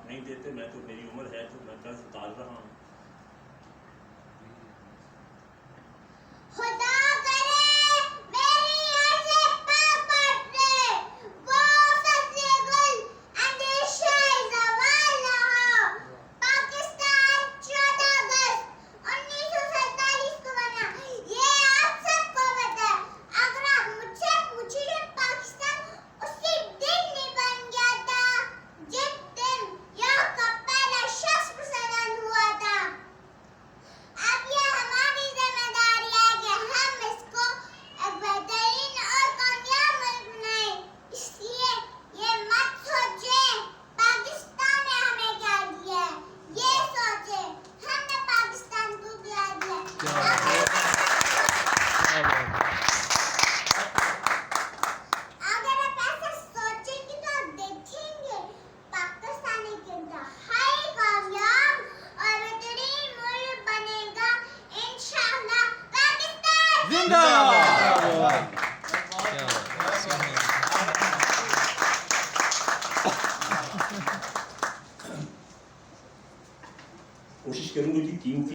नहीं देते, मैं तो मेरी उम्र है तो मैं कर्ज उतार रहा हूँ। खुदा करे मेरी ऐसे पाक पड़े, वो सच्चे गुल अंदेशा ज़वाल ना हो। पाकिस्तान 14 अगस्त 1947 को बना, ये आप सबको पता है। अगर आप मुझसे पूछिए पाकिस्तान उसी दिन नहीं बन गया था जिस दिन यहाँ का पहला शख्स मुसलमान हुआ था। अब ये हमारी जिम्मेदारी है कि हम इसको एक बेहतरीन और कामयाब मुल्क बनाएं। इसलिए ये मत सोचे पाकिस्तान ने हमें क्या दिया है, ये सोचे हमने पाकिस्तान को क्या दिया है। अगर आप ऐसा सोचेंगे तो आप देखेंगे पाकिस्तान एक इंतहाई कामयाब और बेहतरीन मुल्क बनेगा इंशाअल्लाह। पाकिस्तान जिंदाबाद। कोशिश करूंगी कि कीमती